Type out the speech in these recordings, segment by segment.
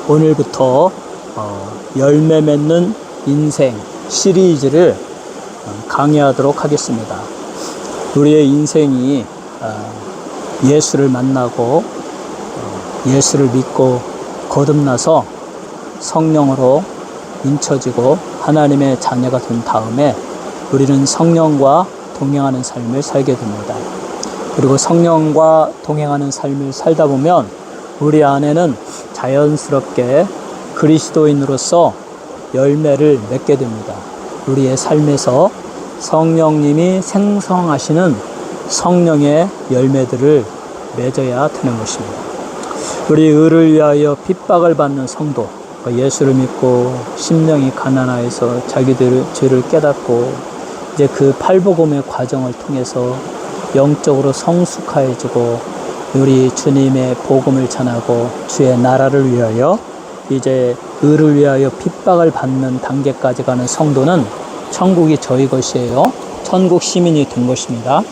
오늘부터 열매 맺는 인생 시리즈를 강의하도록 하겠습니다. 우리의 인생이 예수를 만나고 예수를 믿고 거듭나서 성령으로 인쳐지고 하나님의 자녀가 된 다음에 우리는 성령과 동행하는 삶을 살게 됩니다. 그리고 성령과 동행하는 삶을 살다 보면 우리 안에는 자연스럽게 그리스도인으로서 열매를 맺게 됩니다. 우리의 삶에서 성령님이 생성하시는 성령의 열매들을 맺어야 되는 것입니다. 우리 의를 위하여 핍박을 받는 성도, 예수를 믿고 심령이 가난하여서 자기들의 죄를 깨닫고 이제 그 팔복음의 과정을 통해서 영적으로 성숙해지고 우리 주님의 복음을 전하고 주의 나라를 위하여 이제 의를 위하여 핍박을 받는 단계까지 가는 성도는 천국이 저희 것이에요. 천국 시민이 된 것입니다.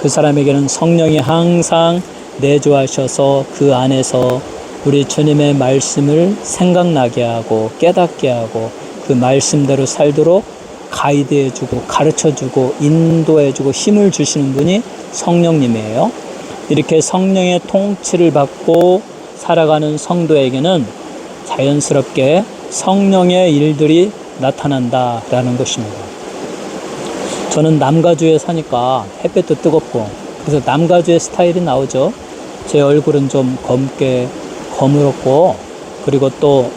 그 사람에게는 성령이 항상 내주하셔서 그 안에서 우리 주님의 말씀을 생각나게 하고 깨닫게 하고 그 말씀대로 살도록 가이드해주고 가르쳐주고 인도해주고 힘을 주시는 분이 성령님이에요. 이렇게 성령의 통치를 받고 살아가는 성도에게는 자연스럽게 성령의 일들이 나타난다라는 것입니다. 저는 남가주에 사니까 햇볕도 뜨겁고 그래서 남가주의 스타일이 나오죠. 제 얼굴은 좀 검게 거무롭고 그리고 또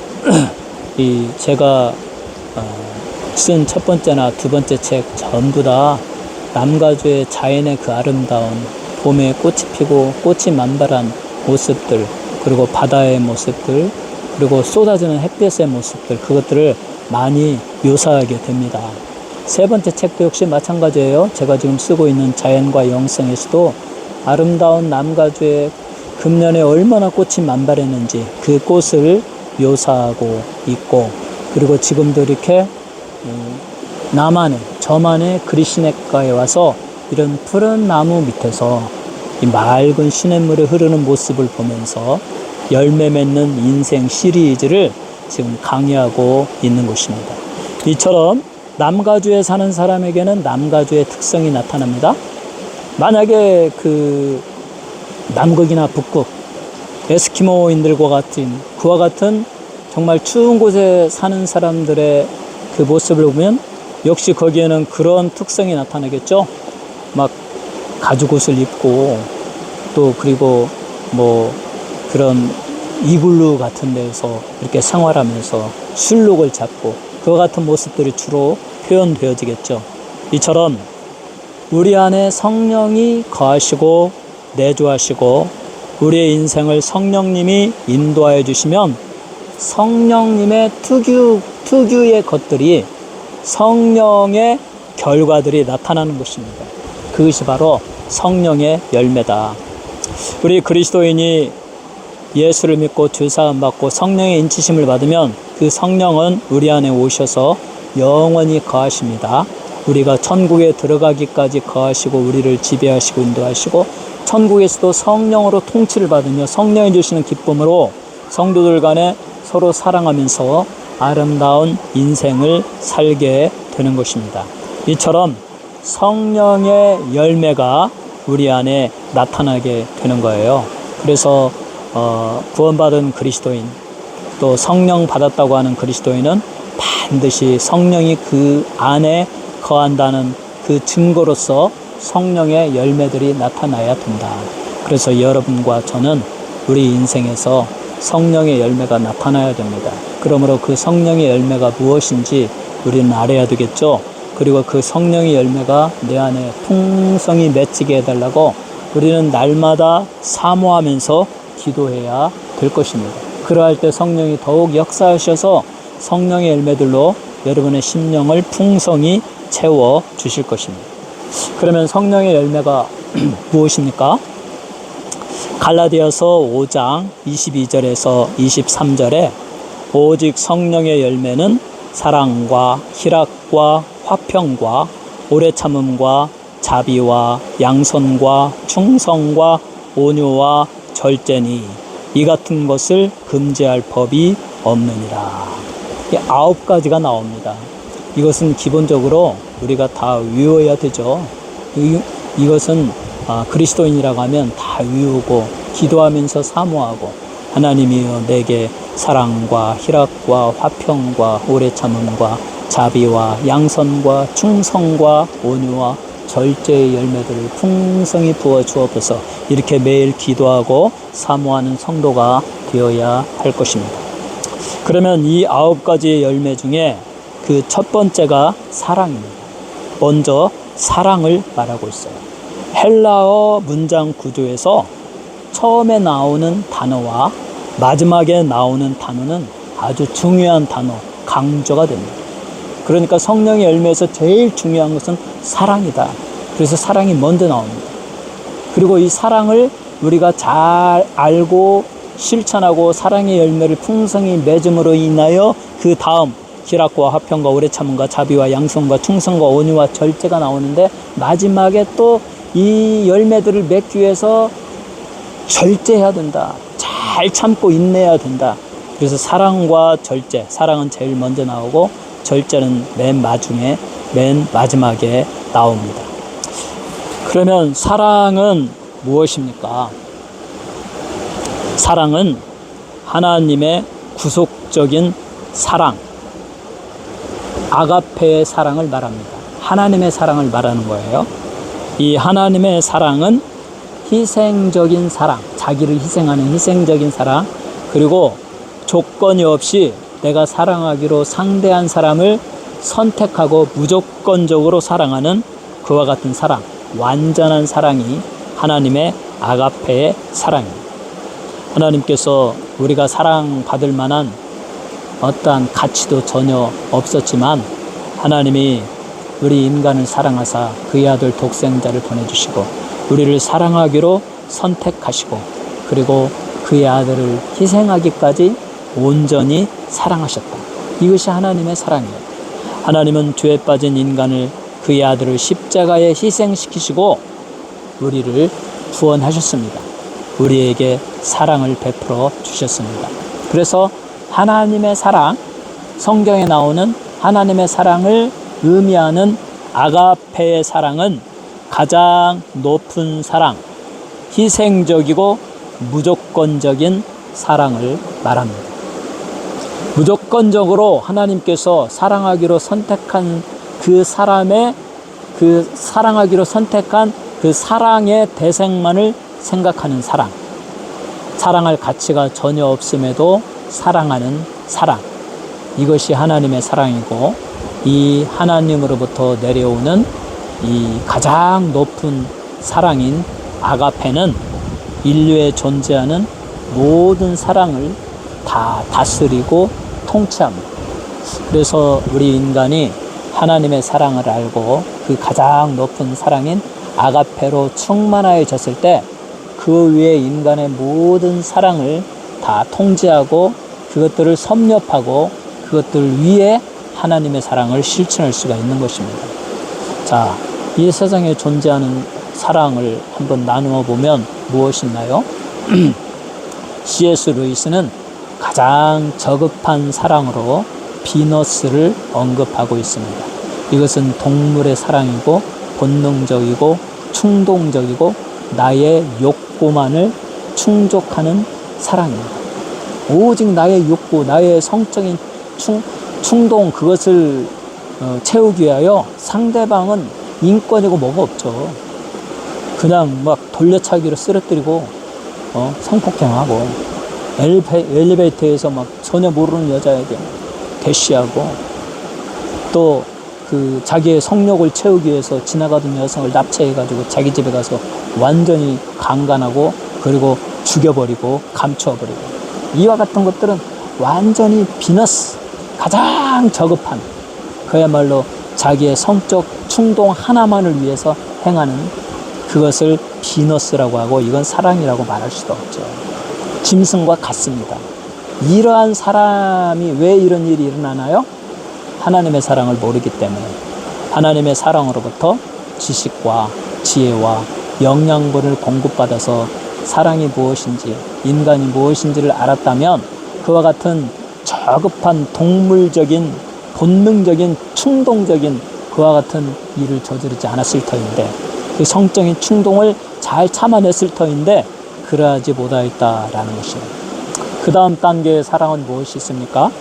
제가 쓴 첫 번째나 두 번째 책 전부 다 남가주의 자연의 그 아름다운 봄에 꽃이 피고 꽃이 만발한 모습들, 그리고 바다의 모습들, 그리고 쏟아지는 햇볕의 모습들, 그것들을 많이 묘사하게 됩니다. 세 번째 책도 역시 마찬가지예요. 제가 지금 쓰고 있는 자연과 영성에서도 아름다운 남가주의 금년에 얼마나 꽃이 만발했는지 그 꽃을 묘사하고 있고, 그리고 지금도 이렇게 저만의 그리시네가에 와서 이런 푸른 나무 밑에서 이 맑은 시냇물이 흐르는 모습을 보면서 열매 맺는 인생 시리즈를 지금 강의하고 있는 것입니다. 이처럼 남가주에 사는 사람에게는 남가주의 특성이 나타납니다. 만약에 그 남극이나 북극, 에스키모인들과 같은 그와 같은 정말 추운 곳에 사는 사람들의 그 모습을 보면 역시 거기에는 그런 특성이 나타나겠죠. 막 가죽옷을 입고 또 그리고 뭐 그런 이글루 같은 데서 이렇게 생활하면서 술록을 잡고 그와 같은 모습들이 주로 표현되어지겠죠. 이처럼 우리 안에 성령이 거하시고 내주하시고 우리의 인생을 성령님이 인도하여 주시면 성령님의 특유의 것들이 성령의 결과들이 나타나는 것입니다. 그것이 바로 성령의 열매다. 우리 그리스도인이 예수를 믿고 주사함 받고 성령의 인치심을 받으면 그 성령은 우리 안에 오셔서 영원히 거하십니다. 우리가 천국에 들어가기까지 거하시고 우리를 지배하시고 인도하시고 천국에서도 성령으로 통치를 받으며 성령이 주시는 기쁨으로 성도들 간에 서로 사랑하면서 아름다운 인생을 살게 되는 것입니다. 이처럼 성령의 열매가 우리 안에 나타나게 되는 거예요. 그래서 구원받은 그리스도인 또 성령 받았다고 하는 그리스도인은 반드시 성령이 그 안에 거한다는 그 증거로서 성령의 열매들이 나타나야 된다. 그래서 여러분과 저는 우리 인생에서 성령의 열매가 나타나야 됩니다. 그러므로 그 성령의 열매가 무엇인지 우리는 알아야 되겠죠. 그리고 그 성령의 열매가 내 안에 풍성히 맺히게 해달라고 우리는 날마다 사모하면서 기도해야 될 것입니다. 그러할 때 성령이 더욱 역사하셔서 성령의 열매들로 여러분의 심령을 풍성히 채워 주실 것입니다. 그러면 성령의 열매가 무엇입니까? 갈라디아서 5장 22절에서 23절에 오직 성령의 열매는 사랑과 희락과 화평과 오래 참음과 자비와 양선과 충성과 온유와 절제니 이 같은 것을 금지할 법이 없느니라. 이 9가지가 나옵니다. 이것은 기본적으로 우리가 다 외워야 되죠. 이것은 그리스도인이라고 하면 다 외우고 기도하면서 사모하고, 하나님이여 내게 사랑과 희락과 화평과 오래 참음과 자비와 양선과 충성과 온유와 절제의 열매들을 풍성히 부어 주옵소서, 이렇게 매일 기도하고 사모하는 성도가 되어야 할 것입니다. 그러면 이 9가지의 열매 중에 그 첫 번째가 사랑입니다. 먼저 사랑을 말하고 있어요. 헬라어 문장 구조에서 처음에 나오는 단어와 마지막에 나오는 단어는 아주 중요한 단어, 강조가 됩니다. 그러니까 성령의 열매에서 제일 중요한 것은 사랑이다. 그래서 사랑이 먼저 나옵니다. 그리고 이 사랑을 우리가 잘 알고 실천하고 사랑의 열매를 풍성히 맺음으로 인하여 그 다음 희락과 화평과 오래 참음과 자비와 양선과 충성과 온유와 절제가 나오는데, 마지막에 또 이 열매들을 맺기 위해서 절제해야 된다. 잘 참고 인내해야 된다. 그래서 사랑과 절제, 사랑은 제일 먼저 나오고 절제는 맨 마지막에 나옵니다. 그러면 사랑은 무엇입니까? 사랑은 하나님의 구속적인 사랑, 아가페의 사랑을 말합니다. 하나님의 사랑을 말하는 거예요. 이 하나님의 사랑은 희생적인 사랑, 자기를 희생하는 희생적인 사랑, 그리고 조건이 없이 내가 사랑하기로 상대한 사람을 선택하고 무조건적으로 사랑하는 그와 같은 사랑, 완전한 사랑이 하나님의 아가페의 사랑입니다. 하나님께서 우리가 사랑받을 만한 어떠한 가치도 전혀 없었지만 하나님이 우리 인간을 사랑하사 그의 아들 독생자를 보내주시고 우리를 사랑하기로 선택하시고, 그리고 그의 아들을 희생하기까지 온전히 사랑하셨다. 이것이 하나님의 사랑이에요. 하나님은 죄에 빠진 인간을, 그의 아들을 십자가에 희생시키시고 우리를 구원하셨습니다. 우리에게 사랑을 베풀어 주셨습니다. 그래서 하나님의 사랑, 성경에 나오는 하나님의 사랑을 의미하는 아가페의 사랑은 가장 높은 사랑, 희생적이고 무조건적인 사랑을 말합니다. 무조건적으로 하나님께서 사랑하기로 선택한 그 사람의 사랑하기로 선택한 그 사랑의 대상만을 생각하는 사랑, 사랑할 가치가 전혀 없음에도 사랑하는 사랑, 이것이 하나님의 사랑이고, 이 하나님으로부터 내려오는 이 가장 높은 사랑인 아가페는 인류에 존재하는 모든 사랑을 다 다스리고 통치합니다. 그래서 우리 인간이 하나님의 사랑을 알고 그 가장 높은 사랑인 아가페로 충만하여졌을 때 그 위에 인간의 모든 사랑을 다 통제하고 그것들을 섭렵하고 그것들 위에 하나님의 사랑을 실천할 수가 있는 것입니다. 자, 이 세상에 존재하는 사랑을 한번 나누어 보면 무엇이나요? C.S. 루이스는 가장 저급한 사랑으로 비너스를 언급하고 있습니다. 이것은 동물의 사랑이고 본능적이고 충동적이고 나의 욕구만을 충족하는 사랑입니다. 오직 나의 욕구, 나의 성적인 충동, 그것을 채우기 위하여 상대방은 인권이고 뭐가 없죠. 그냥 막 돌려차기로 쓰러뜨리고 성폭행하고 엘리베이터에서 막 전혀 모르는 여자에게 대시하고, 또 그 자기의 성욕을 채우기 위해서 지나가던 여성을 납치해가지고 자기 집에 가서 완전히 강간하고 그리고 죽여버리고 감추어버리고, 이와 같은 것들은 완전히 비너스, 가장 저급한, 그야말로 자기의 성적 충동 하나만을 위해서 행하는 그것을 비너스라고 하고, 이건 사랑이라고 말할 수도 없죠. 짐승과 같습니다. 이러한 사람이 왜 이런 일이 일어나나요? 하나님의 사랑을 모르기 때문에. 하나님의 사랑으로부터 지식과 지혜와 영양분을 공급받아서 사랑이 무엇인지, 인간이 무엇인지를 알았다면 그와 같은 저급한 동물적인, 본능적인, 충동적인 그와 같은 일을 저지르지 않았을 터인데, 그 성적인 충동을 잘 참아냈을 터인데 그러하지 못하였다라는 것이에요. 그 다음 단계의 사랑은 무엇이 있습니까?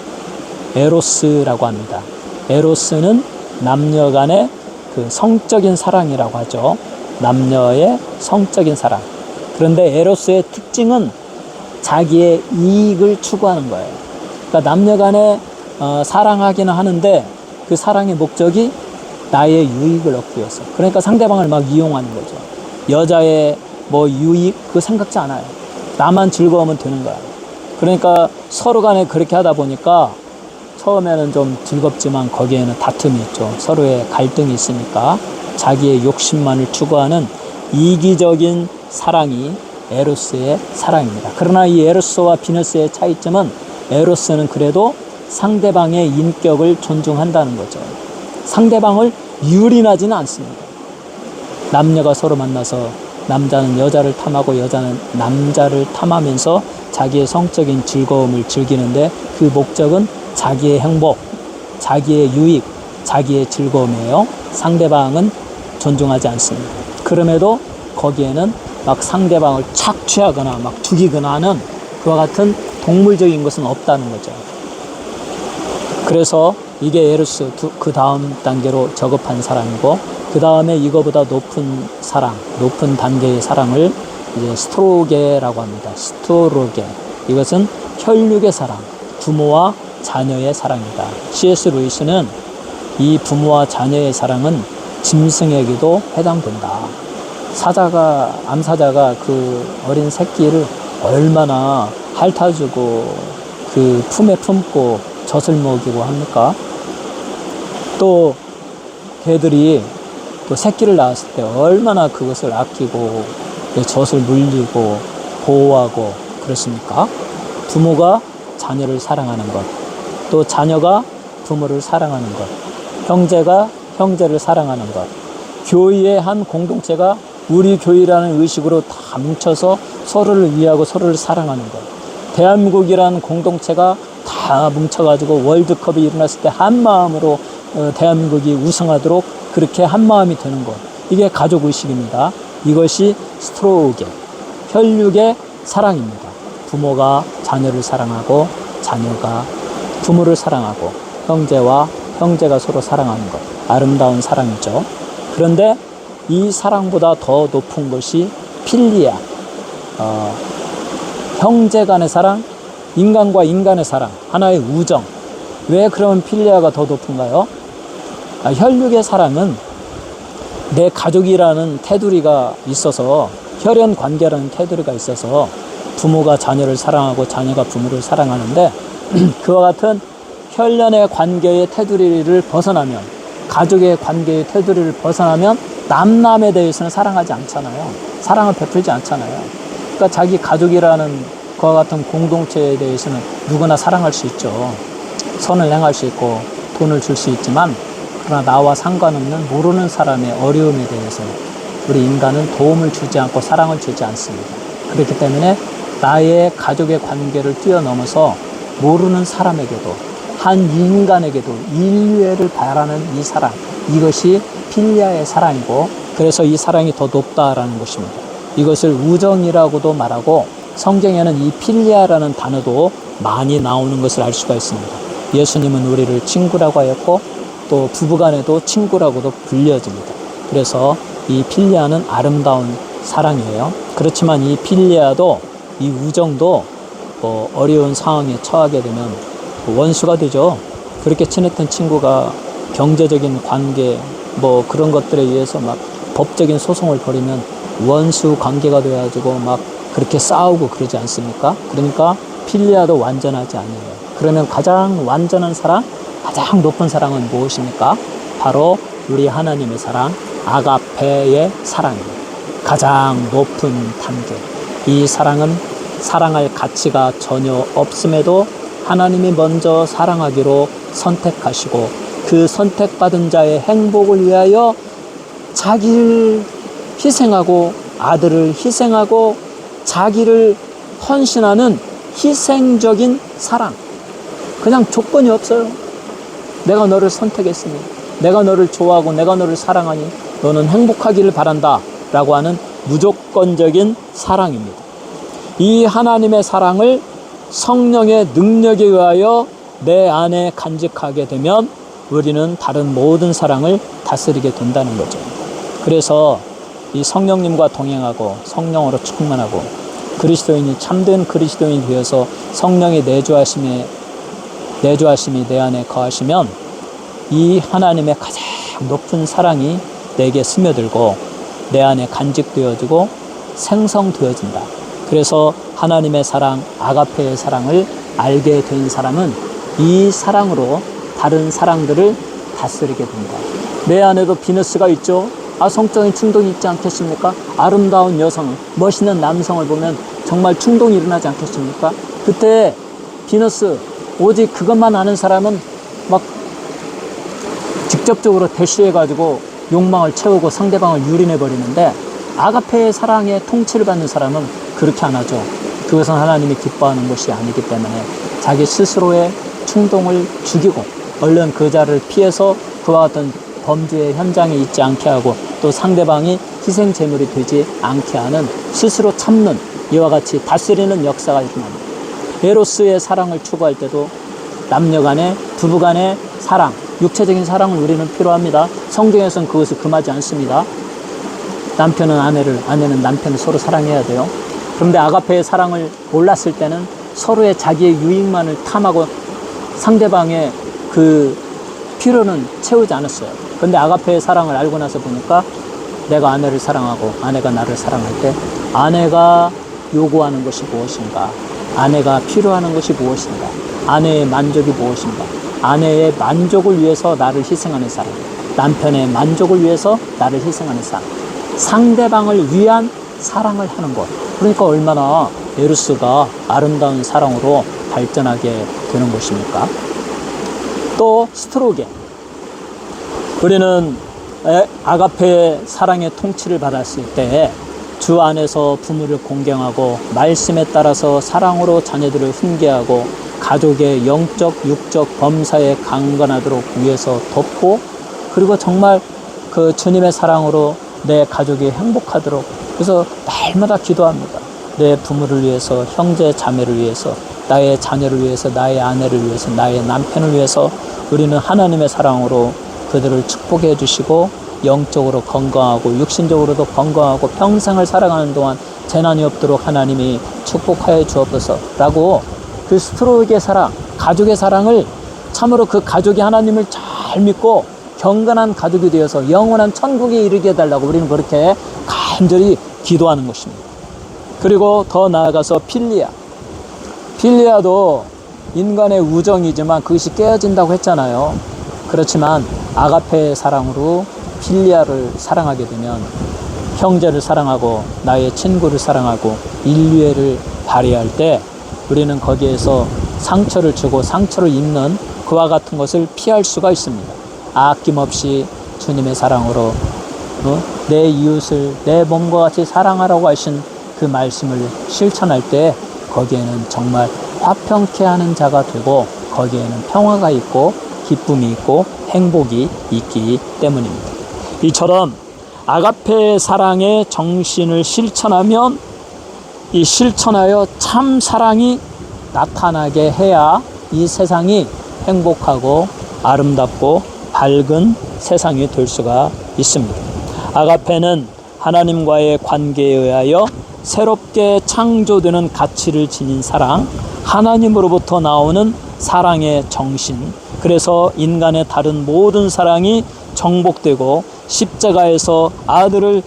에로스라고 합니다. 에로스는 남녀 간의 그 성적인 사랑이라고 하죠. 남녀의 성적인 사랑. 그런데 에로스의 특징은 자기의 이익을 추구하는 거예요. 그러니까 남녀 간에 사랑하기는 하는데 그 사랑의 목적이 나의 유익을 얻기 위해서. 그러니까 상대방을 막 이용하는 거죠. 여자의 뭐 유익 그거 생각지 않아요. 나만 즐거우면 되는 거야. 그러니까 서로 간에 그렇게 하다 보니까 처음에는 좀 즐겁지만 거기에는 다툼이 있죠. 서로의 갈등이 있으니까 자기의 욕심만을 추구하는 이기적인 사랑이 에로스의 사랑입니다. 그러나 이 에로스와 비너스의 차이점은 에로스는 그래도 상대방의 인격을 존중한다는 거죠. 상대방을 유린하지는 않습니다. 남녀가 서로 만나서 남자는 여자를 탐하고 여자는 남자를 탐하면서 자기의 성적인 즐거움을 즐기는데 그 목적은 자기의 행복, 자기의 유익, 자기의 즐거움이에요. 상대방은 존중하지 않습니다. 그럼에도 거기에는 막 상대방을 착취하거나 막 죽이거나 하는 그와 같은 동물적인 것은 없다는 거죠. 그래서 이게 에로스 그 다음 단계로 저급한 사랑이고, 그 다음에 이거보다 높은 사랑, 높은 단계의 사랑을 이제 스토로게라고 합니다. 스토로게. 이것은 혈육의 사랑, 부모와 자녀의 사랑이다. C.S. 루이스는 이 부모와 자녀의 사랑은 짐승에게도 해당된다. 암사자가 그 어린 새끼를 얼마나 핥아주고 그 품에 품고 젖을 먹이고 합니까? 또 개들이 또 새끼를 낳았을 때 얼마나 그것을 아끼고 젖을 물리고 보호하고 그렇습니까? 부모가 자녀를 사랑하는 것, 또 자녀가 부모를 사랑하는 것, 형제가 형제를 사랑하는 것, 교회의 한 공동체가 우리 교회라는 의식으로 다 뭉쳐서 서로를 위하고 서로를 사랑하는 것, 대한민국이라는 공동체가 다 뭉쳐가지고 월드컵이 일어났을 때 한 마음으로 대한민국이 우승하도록 그렇게 한 마음이 되는 것, 이게 가족 의식입니다. 이것이 스트로게, 혈육의 사랑입니다. 부모가 자녀를 사랑하고 자녀가 부모를 사랑하고 형제와 형제가 서로 사랑하는 것, 아름다운 사랑이죠. 그런데 이 사랑보다 더 높은 것이 필리아, 형제 간의 사랑, 인간과 인간의 사랑, 하나의 우정. 왜 그러면 필리아가 더 높은가요? 혈육의 사랑은 내 가족이라는 테두리가 있어서, 혈연 관계라는 테두리가 있어서 부모가 자녀를 사랑하고 자녀가 부모를 사랑하는데 그와 같은 혈연의 관계의 테두리를 벗어나면, 가족의 관계의 테두리를 벗어나면 남남에 대해서는 사랑하지 않잖아요. 사랑을 베풀지 않잖아요. 그러니까 자기 가족이라는 그와 같은 공동체에 대해서는 누구나 사랑할 수 있죠. 선을 행할 수 있고 돈을 줄 수 있지만, 그러나 나와 상관없는 모르는 사람의 어려움에 대해서 우리 인간은 도움을 주지 않고 사랑을 주지 않습니다. 그렇기 때문에 나의 가족의 관계를 뛰어넘어서 모르는 사람에게도, 한 인간에게도 인류애를 바라는 이 사랑, 이것이 필리아의 사랑이고, 그래서 이 사랑이 더 높다라는 것입니다. 이것을 우정이라고도 말하고, 성경에는 이 필리아라는 단어도 많이 나오는 것을 알 수가 있습니다. 예수님은 우리를 친구라고 하였고 또 부부간에도 친구라고도 불려집니다. 그래서 이 필리아는 아름다운 사랑이에요. 그렇지만 이 필리아도, 이 우정도 어려운 상황에 처하게 되면 원수가 되죠. 그렇게 친했던 친구가 경제적인 관계 그런 것들에 의해서 막 법적인 소송을 벌이면 원수 관계가 돼가지고 막 그렇게 싸우고 그러지 않습니까? 그러니까 필리아도 완전하지 않아요. 그러면 가장 완전한 사랑, 가장 높은 사랑은 무엇입니까? 바로 우리 하나님의 사랑, 아가페의 사랑입니다. 가장 높은 단계. 이 사랑은 사랑할 가치가 전혀 없음에도 하나님이 먼저 사랑하기로 선택하시고, 그 선택받은 자의 행복을 위하여 자기를 희생하고 아들을 희생하고 자기를 헌신하는 희생적인 사랑. 그냥 조건이 없어요. 내가 너를 선택했으니, 내가 너를 좋아하고 내가 너를 사랑하니 너는 행복하기를 바란다 라고 하는 무조건적인 사랑입니다. 이 하나님의 사랑을 성령의 능력에 의하여 내 안에 간직하게 되면 우리는 다른 모든 사랑을 다스리게 된다는 거죠. 그래서 이 성령님과 동행하고 성령으로 충만하고 그리스도인이 참된 그리스도인이 되어서 성령의 내주하심이 내 안에 거하시면 이 하나님의 가장 높은 사랑이 내게 스며들고 내 안에 간직되어지고 생성되어진다. 그래서 하나님의 사랑, 아가페의 사랑을 알게 된 사람은 이 사랑으로 다른 사랑들을 다스리게 된다. 내 안에도 비너스가 있죠. 성적인 충동이 있지 않겠습니까? 아름다운 여성, 멋있는 남성을 보면 정말 충동이 일어나지 않겠습니까? 그때 비너스, 오직 그것만 아는 사람은 막 직접적으로 대시해가지고 욕망을 채우고 상대방을 유린해버리는데, 아가페의 사랑의 통치를 받는 사람은 그렇게 안 하죠. 그것은 하나님이 기뻐하는 것이 아니기 때문에 자기 스스로의 충동을 죽이고 얼른 그 자를 피해서 그와 같은 범죄의 현장에 있지 않게 하고 또 상대방이 희생 제물이 되지 않게 하는, 스스로 참는, 이와 같이 다스리는 역사가 일어납니다. 에로스의 사랑을 추구할 때도 남녀 간의, 부부 간의 사랑, 육체적인 사랑을 우리는 필요합니다. 성경에서는 그것을 금하지 않습니다. 남편은 아내를, 아내는 남편을 서로 사랑해야 돼요. 그런데 아가페의 사랑을 몰랐을 때는 서로의 자기의 유익만을 탐하고 상대방의 그 필요는 채우지 않았어요. 그런데 아가페의 사랑을 알고 나서 보니까 내가 아내를 사랑하고 아내가 나를 사랑할 때 아내가 요구하는 것이 무엇인가, 아내가 필요하는 것이 무엇인가, 아내의 만족이 무엇인가, 아내의 만족을 위해서 나를 희생하는 사람, 남편의 만족을 위해서 나를 희생하는 사람, 상대방을 위한 사랑을 하는 것. 그러니까 얼마나 에루스가 아름다운 사랑으로 발전하게 되는 것입니까? 또 스트로게, 우리는 아가페의 사랑의 통치를 받았을 때 주 안에서 부모를 공경하고 말씀에 따라서 사랑으로 자녀들을 훈계하고 가족의 영적, 육적 범사에 강건하도록 위해서 돕고, 그리고 정말 그 주님의 사랑으로 내 가족이 행복하도록, 그래서 날마다 기도합니다. 내 부모를 위해서, 형제 자매를 위해서, 나의 자녀를 위해서, 나의 아내를 위해서, 나의 남편을 위해서 우리는 하나님의 사랑으로 그들을 축복해 주시고 영적으로 건강하고 육신적으로도 건강하고 평생을 살아가는 동안 재난이 없도록 하나님이 축복하여 주옵소서라고, 그 스트로크의 사랑, 가족의 사랑을 참으로 그 가족이 하나님을 잘 믿고 경건한 가족이 되어서 영원한 천국에 이르게 해달라고 우리는 그렇게 간절히 기도하는 것입니다. 그리고 더 나아가서 필리아도 인간의 우정이지만 그것이 깨어진다고 했잖아요. 그렇지만 아가페의 사랑으로 필리아를 사랑하게 되면 형제를 사랑하고 나의 친구를 사랑하고 인류애를 발휘할 때 우리는 거기에서 상처를 주고 상처를 입는 그와 같은 것을 피할 수가 있습니다. 아낌없이 주님의 사랑으로 내 이웃을 내 몸과 같이 사랑하라고 하신 그 말씀을 실천할 때 거기에는 정말 화평케 하는 자가 되고 거기에는 평화가 있고 기쁨이 있고 행복이 있기 때문입니다. 이처럼 아가페 사랑의 정신을 실천하면, 이 실천하여 참 사랑이 나타나게 해야 이 세상이 행복하고 아름답고 밝은 세상이 될 수가 있습니다. 아가페는 하나님과의 관계에 의하여 새롭게 창조되는 가치를 지닌 사랑, 하나님으로부터 나오는 사랑의 정신, 그래서 인간의 다른 모든 사랑이 정복되고 십자가에서 아들을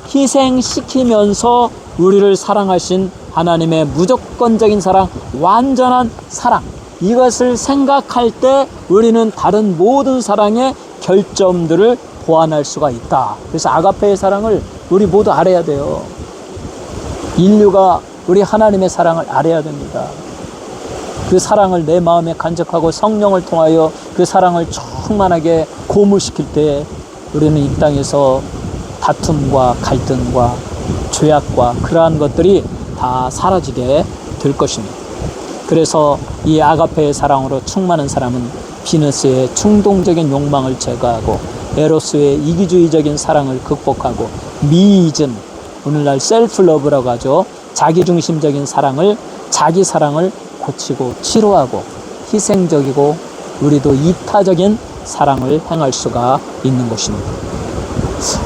희생시키면서 우리를 사랑하신 하나님의 무조건적인 사랑, 완전한 사랑, 이것을 생각할 때 우리는 다른 모든 사랑의 결점들을 보완할 수가 있다. 그래서 아가페의 사랑을 우리 모두 알아야 돼요. 인류가 우리 하나님의 사랑을 알아야 됩니다. 그 사랑을 내 마음에 간직하고 성령을 통하여 그 사랑을 충만하게 고물시킬 때 우리는 이 땅에서 다툼과 갈등과 죄악과 그러한 것들이 다 사라지게 될 것입니다. 그래서 이 아가페의 사랑으로 충만한 사람은 비너스의 충동적인 욕망을 제거하고 에로스의 이기주의적인 사랑을 극복하고 미이즘, 오늘날 셀프러브라고 하죠. 자기중심적인 사랑을, 자기 사랑을 고치고 치료하고 희생적이고 우리도 이타적인 사랑을 행할 수가 있는 것입니다.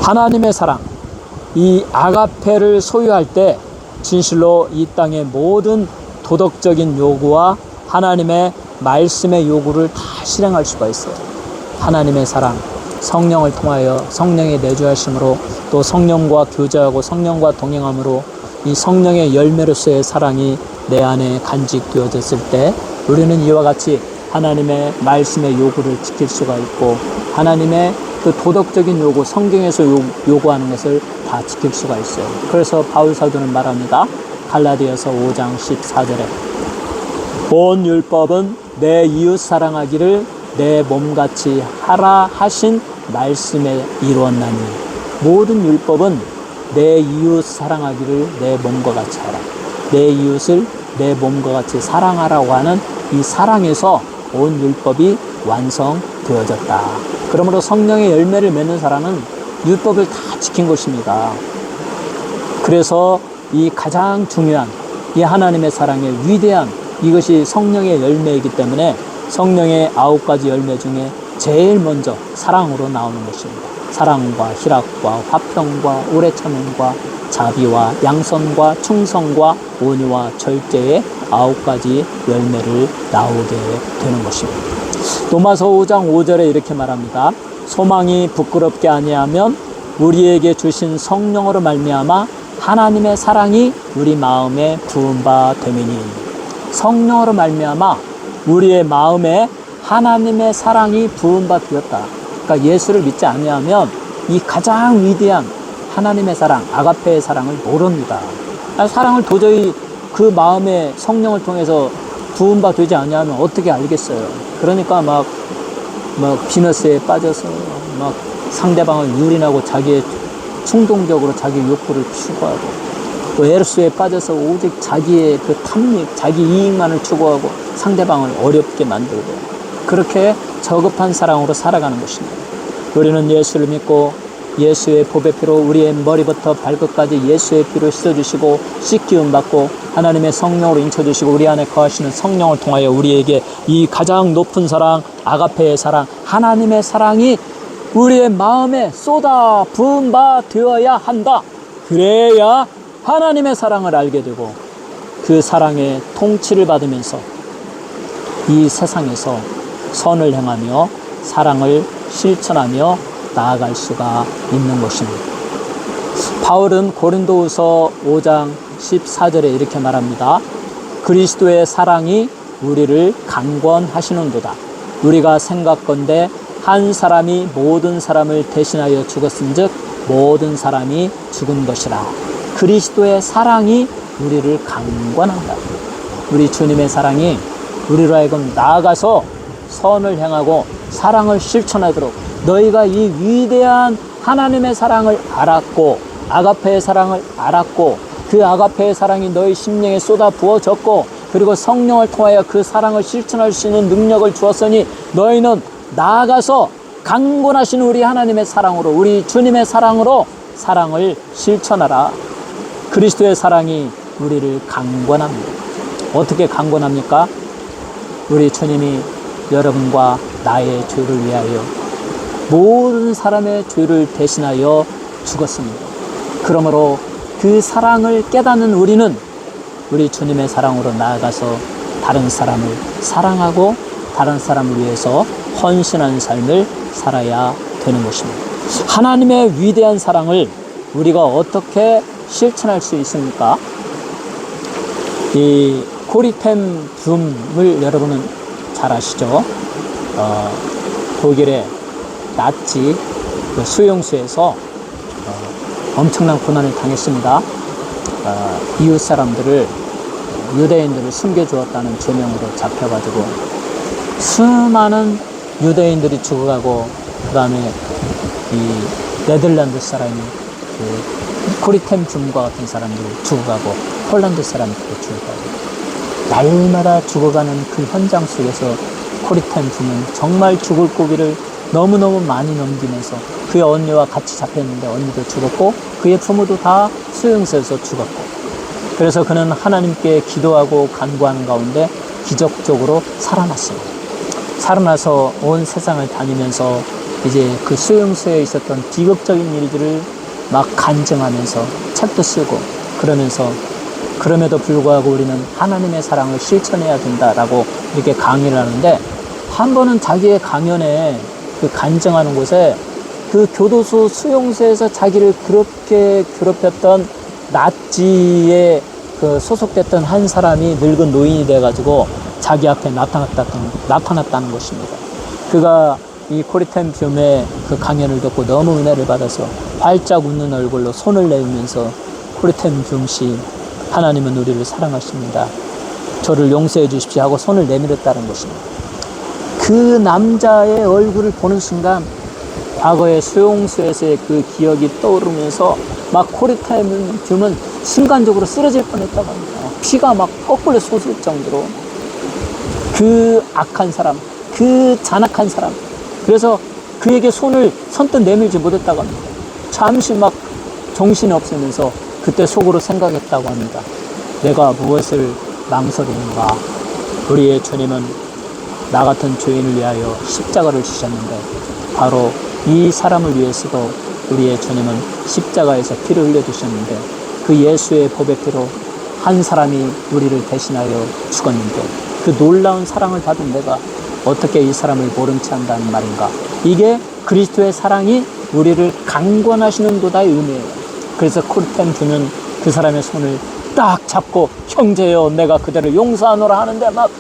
하나님의 사랑, 이 아가페를 소유할 때 진실로 이 땅의 모든 도덕적인 요구와 하나님의 말씀의 요구를 다 실행할 수가 있어요. 하나님의 사랑, 성령을 통하여 성령의 내주하심으로 또 성령과 교제하고 성령과 동행함으로 이 성령의 열매로서의 사랑이 내 안에 간직되어졌을 때 우리는 이와 같이 하나님의 말씀의 요구를 지킬 수가 있고 하나님의 그 도덕적인 요구, 성경에서 요구하는 것을 다 지킬 수가 있어요. 그래서 바울 사도는 말합니다. 갈라디아서 5장 14절에 온 율법은 내 이웃 사랑하기를 내 몸같이 하라 하신 말씀에 이루었나니 모든 율법은 내 이웃 사랑하기를 내 몸과 같이 하라. 내 이웃을 내 몸과 같이 사랑하라고 하는 이 사랑에서 온 율법이 완성되어졌다. 그러므로 성령의 열매를 맺는 사람은 율법을 다 지킨 것입니다. 그래서 이 가장 중요한 이 하나님의 사랑의 위대한 이것이 성령의 열매이기 때문에 성령의 9가지 열매 중에 제일 먼저 사랑으로 나오는 것입니다. 사랑과 희락과 화평과 오래 참음과 자비와 양선과 충성과 온유와 절제의 9가지 열매를 나오게 되는 것입니다. 로마서 5장 5절에 이렇게 말합니다. 소망이 부끄럽게 아니하면 우리에게 주신 성령으로 말미암아 하나님의 사랑이 우리 마음에 부은 바 되미니. 성령으로 말미암아 우리의 마음에 하나님의 사랑이 부은 바 되었다. 그러니까 예수를 믿지 아니하면 이 가장 위대한 하나님의 사랑, 아가페의 사랑을 모릅니다. 사랑을 도저히 그 마음에 성령을 통해서 부은 바 되지 아니하면 어떻게 알겠어요. 그러니까 막 비너스에 빠져서 막 상대방을 유린하고 자기의 충동적으로 자기 욕구를 추구하고 또 에르스에 빠져서 오직 자기의 그 탐닉, 자기 이익만을 추구하고 상대방을 어렵게 만들고 그렇게 저급한 사랑으로 살아가는 것입니다. 우리는 예수를 믿고 예수의 보배 피로 우리의 머리부터 발끝까지 예수의 피로 씻어주시고 씻기움 받고 하나님의 성령으로 인쳐주시고 우리 안에 거하시는 성령을 통하여 우리에게 이 가장 높은 사랑, 아가페의 사랑, 하나님의 사랑이 우리의 마음에 쏟아 부은 바 되어야 한다. 그래야 하나님의 사랑을 알게 되고 그 사랑의 통치를 받으면서 이 세상에서 선을 행하며 사랑을 실천하며 나아갈 수가 있는 것입니다. 바울은 고린도후서 5장 14절에 이렇게 말합니다. 그리스도의 사랑이 우리를 강권하시는도다. 우리가 생각건대 한 사람이 모든 사람을 대신하여 죽었은즉 모든 사람이 죽은 것이라. 그리스도의 사랑이 우리를 강권한다. 우리 주님의 사랑이 우리로 하여금 나아가서 선을 행하고 사랑을 실천하도록 너희가 이 위대한 하나님의 사랑을 알았고 아가페의 사랑을 알았고 그 아가페의 사랑이 너희 심령에 쏟아 부어졌고 그리고 성령을 통하여 그 사랑을 실천할 수 있는 능력을 주었으니 너희는 나아가서 강권하신 우리 하나님의 사랑으로 우리 주님의 사랑으로 사랑을 실천하라. 그리스도의 사랑이 우리를 강권합니다. 어떻게 강권합니까? 우리 주님이 여러분과 나의 죄를 위하여 모든 사람의 죄를 대신하여 죽었습니다. 그러므로 그 사랑을 깨닫는 우리는 우리 주님의 사랑으로 나아가서 다른 사람을 사랑하고 다른 사람을 위해서 헌신하는 삶을 살아야 되는 것입니다. 하나님의 위대한 사랑을 우리가 어떻게 실천할 수 있습니까? 이 코리템 붐을 여러분은 잘 아시죠? 독일의 나치 수용소에서 엄청난 고난을 당했습니다. 이웃 사람들을 유대인들을 숨겨주었다는 죄명으로 잡혀가지고 수많은 유대인들이 죽어가고 그 다음에 이 네덜란드 사람이 그 코리템 줌과 같은 사람들이 죽어가고 폴란드 사람들도 죽어가고 날마다 죽어가는 그 현장 속에서 코리템 줌은 정말 죽을 고비를 너무너무 많이 넘기면서 그의 언니와 같이 잡혔는데 언니도 죽었고 그의 부모도 다 수용소에서 죽었고, 그래서 그는 하나님께 기도하고 간구하는 가운데 기적적으로 살아났습니다. 살아나서 온 세상을 다니면서 이제 그 수용소에 있었던 비극적인 일들을 막 간증하면서 책도 쓰고 그러면서, 그럼에도 불구하고 우리는 하나님의 사랑을 실천해야 된다라고 이렇게 강의를 하는데, 한 번은 자기의 강연에 그 간증하는 곳에 그 교도소 수용소에서 자기를 그렇게 괴롭혔던 나치에 그 소속됐던 한 사람이 늙은 노인이 돼가지고 자기 앞에 나타났다는 것입니다. 그가 이 코리템 뷴의 그 강연을 듣고 너무 은혜를 받아서 활짝 웃는 얼굴로 손을 내밀면서 코리템 뷴씨, 하나님은 우리를 사랑하십니다. 저를 용서해 주십시오 하고 손을 내밀었다는 것입니다. 그 남자의 얼굴을 보는 순간 과거의 수용소에서의 그 기억이 떠오르면서 막 코리템 뷴은 순간적으로 쓰러질 뻔했다고 합니다. 피가 막 거꾸로 솟을 정도로 그 악한 사람, 그 잔악한 사람, 그래서 그에게 손을 선뜻 내밀지 못했다고 합니다. 잠시 막 정신이 없으면서 그때 속으로 생각했다고 합니다. 내가 무엇을 망설이는가? 우리의 주님은 나 같은 죄인을 위하여 십자가를 지셨는데 바로 이 사람을 위해서도 우리의 주님은 십자가에서 피를 흘려주셨는데 그 예수의 보배 피로 한 사람이 우리를 대신하여 죽었는데 그 놀라운 사랑을 받은 내가 어떻게 이 사람을 모른 채 한다는 말인가? 이게 그리스도의 사랑이 우리를 강권하시는 도다의 의미예요. 그래서 코리템 뷴은 그 사람의 손을 딱 잡고 형제여 내가 그대를 용서하노라 하는데 막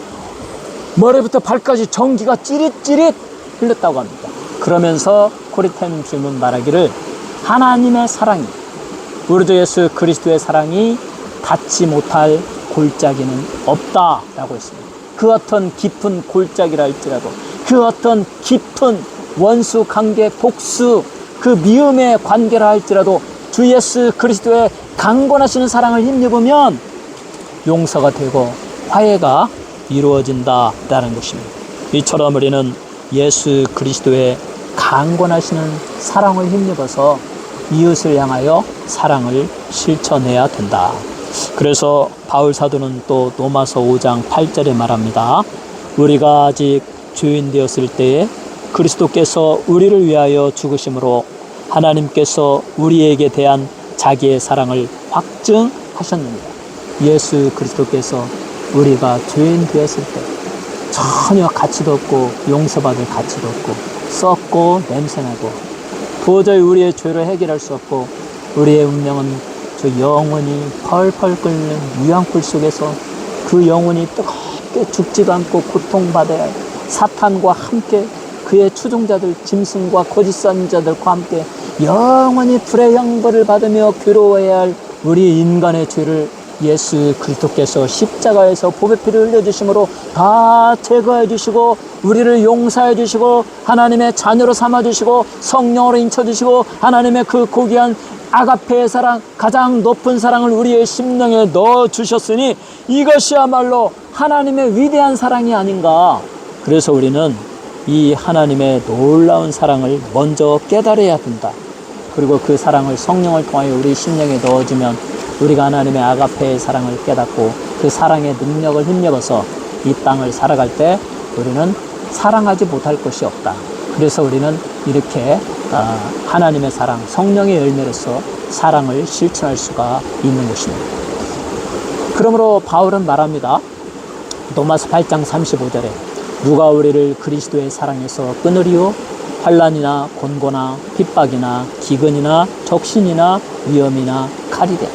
머리부터 발까지 전기가 찌릿찌릿 흘렀다고 합니다. 그러면서 코리템 뷴은 말하기를 하나님의 사랑이, 우리 주 예수 그리스도의 사랑이 닿지 못할 골짜기는 없다라고 했습니다. 그 어떤 깊은 골짜기라 할지라도, 그 어떤 깊은 원수 관계, 복수, 그 미움의 관계라 할지라도 주 예수 그리스도의 강권하시는 사랑을 힘입으면 용서가 되고 화해가 이루어진다라는 것입니다. 이처럼 우리는 예수 그리스도의 강권하시는 사랑을 힘입어서 이웃을 향하여 사랑을 실천해야 된다. 그래서 바울 사도는 또 로마서 5장 8절에 말합니다. 우리가 아직 죄인 되었을 때에 그리스도께서 우리를 위하여 죽으심으로 하나님께서 우리에게 대한 자기의 사랑을 확증하셨느니라. 예수 그리스도께서 우리가 죄인 되었을 때 전혀 가치도 없고 용서받을 가치도 없고 썩고 냄새나고 도저히 우리의 죄를 해결할 수 없고 우리의 운명은 저 영원히 펄펄 끓는 유황불 속에서 그 영혼이 뜨겁게 죽지도 않고 고통받아야 할 사탄과 함께 그의 추종자들, 짐승과 거짓 선지자들과 함께 영원히 불의 형벌을 받으며 괴로워해야 할 우리 인간의 죄를 예수 그리스도께서 십자가에서 보배피를 흘려주심으로 다 제거해 주시고 우리를 용서해 주시고 하나님의 자녀로 삼아주시고 성령으로 인쳐주시고 하나님의 그 고귀한 아가페의 사랑, 가장 높은 사랑을 우리의 심령에 넣어주셨으니 이것이야말로 하나님의 위대한 사랑이 아닌가. 그래서 우리는 이 하나님의 놀라운 사랑을 먼저 깨달아야 된다. 그리고 그 사랑을 성령을 통하여 우리 심령에 넣어주면 우리가 하나님의 아가페의 사랑을 깨닫고 그 사랑의 능력을 힘입어서 이 땅을 살아갈 때 우리는 사랑하지 못할 것이 없다. 그래서 우리는 이렇게 하나님의 사랑, 성령의 열매로서 사랑을 실천할 수가 있는 것입니다. 그러므로 바울은 말합니다. 로마서 8장 35절에 누가 우리를 그리스도의 사랑에서 끊으리요? 환난이나 곤고나 핍박이나 기근이나 적신이나 위험이나 칼이래.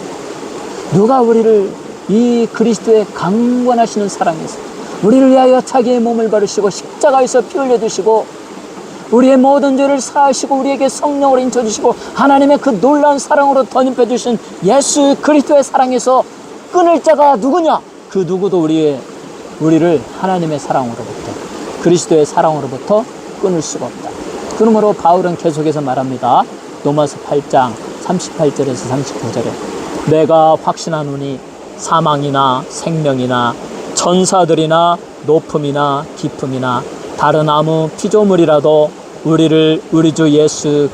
누가 우리를 이 그리스도의 강권하시는 사랑에서 우리를 위하여 자기의 몸을 바르시고 십자가에서 피 흘려주시고 우리의 모든 죄를 사하시고 우리에게 성령을 인쳐주시고 하나님의 그 놀라운 사랑으로 덧입혀주신 예수 그리스도의 사랑에서 끊을 자가 누구냐? 그 누구도 우리를 하나님의 사랑으로부터 그리스도의 사랑으로부터 끊을 수가 없다. 그러므로 바울은 계속해서 말합니다. 로마서 8장 38절에서 39절에 내가 확신하노니 사망이나 생명이나 천사들이나 높음이나 깊음이나 다른 아무 피조물이라도 우리를 우리 주 예수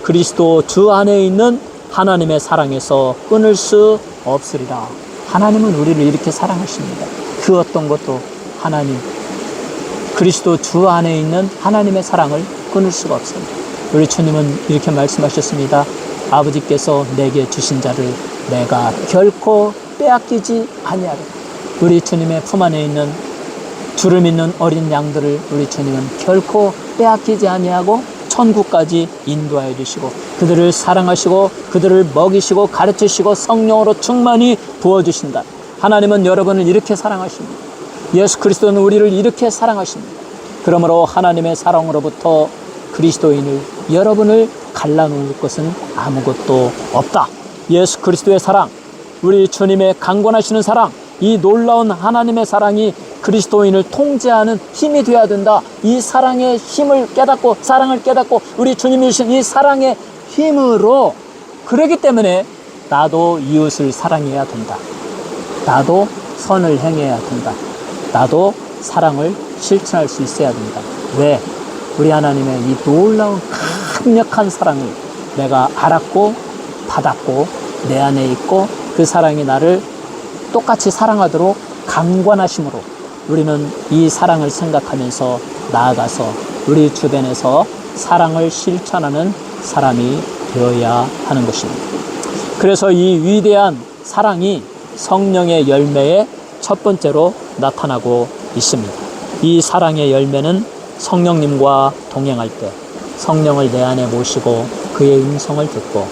그리스도 주 안에 있는 하나님의 사랑에서 끊을 수 없으리라. 하나님은 우리를 이렇게 사랑하십니다. 그 어떤 것도 하나님 그리스도 주 안에 있는 하나님의 사랑을 끊을 수가 없습니다. 우리 주님은 이렇게 말씀하셨습니다. 아버지께서 내게 주신 자를 내가 결코 빼앗기지 아니하리라. 우리 주님의 품 안에 있는 주를 믿는 어린 양들을 우리 주님은 결코 빼앗기지 아니하고 천국까지 인도하여 주시고 그들을 사랑하시고 그들을 먹이시고 가르치시고 성령으로 충만히 부어주신다. 하나님은 여러분을 이렇게 사랑하십니다. 예수 그리스도는 우리를 이렇게 사랑하십니다. 그러므로 하나님의 사랑으로부터 그리스도인을 여러분을 갈라놓을 것은 아무것도 없다. 예수 그리스도의 사랑, 우리 주님의 강권하시는 사랑, 이 놀라운 하나님의 사랑이 그리스도인을 통제하는 힘이 되어야 된다. 이 사랑의 힘을 깨닫고 사랑을 깨닫고 우리 주님이 주신 이 사랑의 힘으로 그러기 때문에 나도 이웃을 사랑해야 된다. 나도 선을 행해야 된다. 나도 사랑을 실천할 수 있어야 된다. 왜? 우리 하나님의 이 놀라운 강력한 사랑을 내가 알았고 받았고 내 안에 있고 그 사랑이 나를 똑같이 사랑하도록 강권하심으로 우리는 이 사랑을 생각하면서 나아가서 우리 주변에서 사랑을 실천하는 사람이 되어야 하는 것입니다. 그래서 이 위대한 사랑이 성령의 열매의 첫 번째로 나타나고 있습니다. 이 사랑의 열매는 성령님과 동행할 때 성령을 내 안에 모시고 그의 음성을 듣고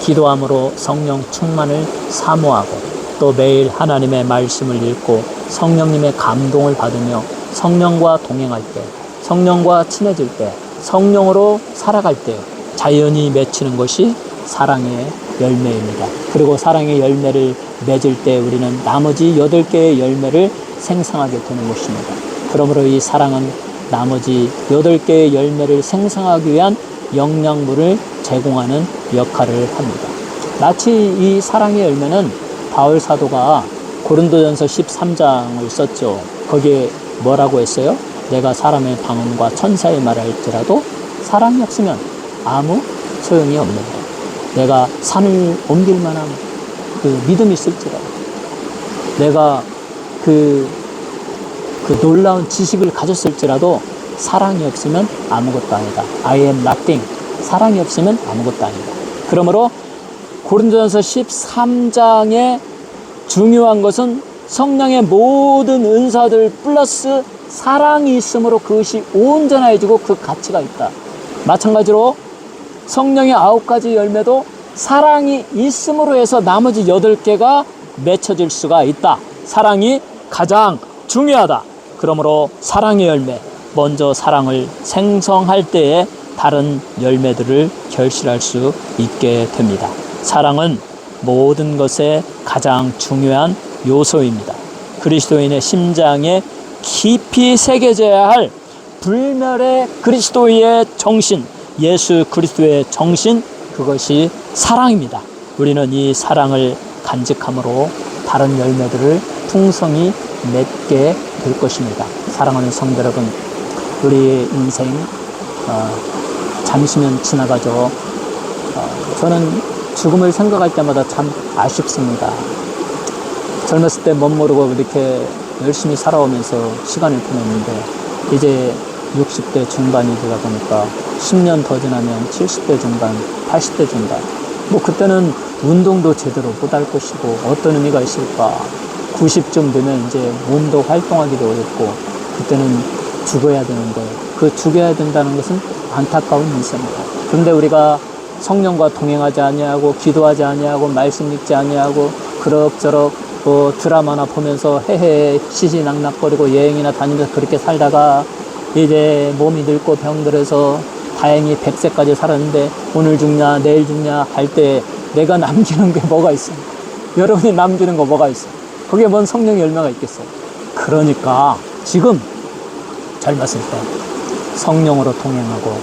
기도함으로 성령 충만을 사모하고 또 매일 하나님의 말씀을 읽고 성령님의 감동을 받으며 성령과 동행할 때 성령과 친해질 때 성령으로 살아갈 때 자연히 맺히는 것이 사랑의 열매입니다. 그리고 사랑의 열매를 맺을 때 우리는 나머지 8개의 열매를 생성하게 되는 것입니다. 그러므로 이 사랑은 나머지 8개의 열매를 생성하기 위한 영양분을 제공하는 역할을 합니다. 마치 이 사랑의 열매는 바울 사도가 고린도전서 13장을 썼죠. 거기에 뭐라고 했어요? 내가 사람의 방언과 천사의 말을 할지라도 사랑이 없으면 아무 소용이 없는다. 내가 산을 옮길 만한 그 믿음이 있을지라도 내가 그 놀라운 지식을 가졌을지라도 사랑이 없으면 아무것도 아니다. I am nothing. 사랑이 없으면 아무것도 아니다. 그러므로 고린도전서 13장의 중요한 것은 성령의 모든 은사들 플러스 사랑이 있으므로 그것이 온전해지고 그 가치가 있다. 마찬가지로 성령의 9가지 열매도 사랑이 있음으로 해서 나머지 8개가 맺혀질 수가 있다. 사랑이 가장 중요하다. 그러므로 사랑의 열매, 먼저 사랑을 생성할 때에 다른 열매들을 결실할 수 있게 됩니다. 사랑은 모든 것의 가장 중요한 요소입니다. 그리스도인의 심장에 깊이 새겨져야 할 불멸의 그리스도의 정신, 예수 그리스도의 정신, 그것이 사랑입니다. 우리는 이 사랑을 간직함으로 다른 열매들을 풍성히 맺게 될 것입니다. 사랑하는 성도 여러분, 우리 인생 잠시면 지나가죠. 저는 죽음을 생각할 때마다 참 아쉽습니다. 젊었을 때 멋모르고 이렇게 열심히 살아오면서 시간을 보냈는데 이제 60대 중반이 되다 보니까 10년 더 지나면 70대 중반, 80대 중반, 뭐 그때는 운동도 제대로 못할 것이고 어떤 의미가 있을까. 90쯤 되면 이제 몸도 활동하기도 어렵고 그때는 죽어야 되는데 그 죽어야 된다는 것은 안타까운 인생입니다. 그런데 우리가 성령과 동행하지 아니하고 기도하지 아니하고 말씀 읽지 아니하고 그럭저럭 뭐 드라마나 보면서 헤헤 시시낙낙거리고 여행이나 다니면서 그렇게 살다가 이제 몸이 늙고 병들어서 다행히 100세까지 살았는데 오늘 죽냐 내일 죽냐 할 때 내가 남기는 게 뭐가 있어? 여러분이 남기는 거 뭐가 있어? 거기에 뭔 성령의 열매가 있겠어요? 그러니까 지금 젊었을 때 성령으로 동행하고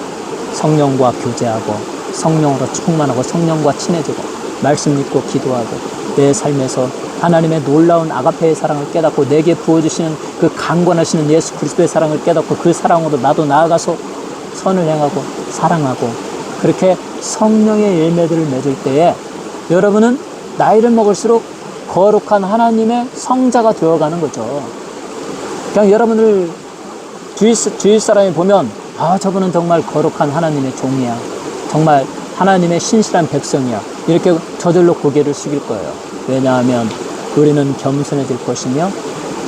성령과 교제하고 성령으로 충만하고 성령과 친해지고 말씀 믿고 기도하고 내 삶에서 하나님의 놀라운 아가페의 사랑을 깨닫고 내게 부어주시는 그 강권하시는 예수 그리스도의 사랑을 깨닫고 그 사랑으로 나도 나아가서 선을 행하고 사랑하고 그렇게 성령의 열매들을 맺을 때에 여러분은 나이를 먹을수록 거룩한 하나님의 성자가 되어가는 거죠. 그냥 여러분을 주위 사람이 보면 저분은 정말 거룩한 하나님의 종이야. 정말 하나님의 신실한 백성이야. 이렇게 저절로 고개를 숙일 거예요. 왜냐하면 우리는 겸손해질 것이며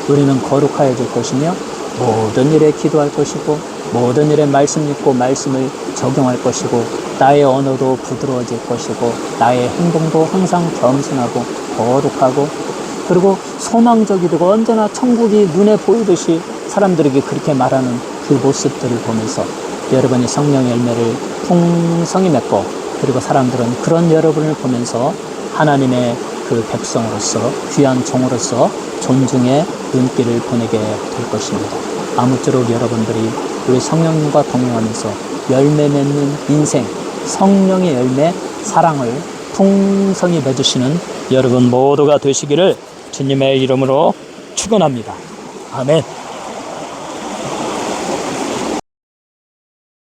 우리는 거룩해질 것이며 모든 일에 기도할 것이고 모든 일에 말씀 읽고 말씀을 적용할 것이고 나의 언어도 부드러워질 것이고 나의 행동도 항상 겸손하고 거룩하고 그리고 소망적이고 언제나 천국이 눈에 보이듯이 사람들에게 그렇게 말하는 그 모습들을 보면서 여러분이 성령의 열매를 풍성히 맺고 그리고 사람들은 그런 여러분을 보면서 하나님의 그 백성으로서 귀한 종으로서 존중의 눈길을 보내게 될 것입니다. 아무쪼록 여러분들이 우리 성령님과 동행하면서 열매 맺는 인생, 성령의 열매, 사랑을 풍성히 맺으시는 여러분 모두가 되시기를 주님의 이름으로 축원합니다. 아멘.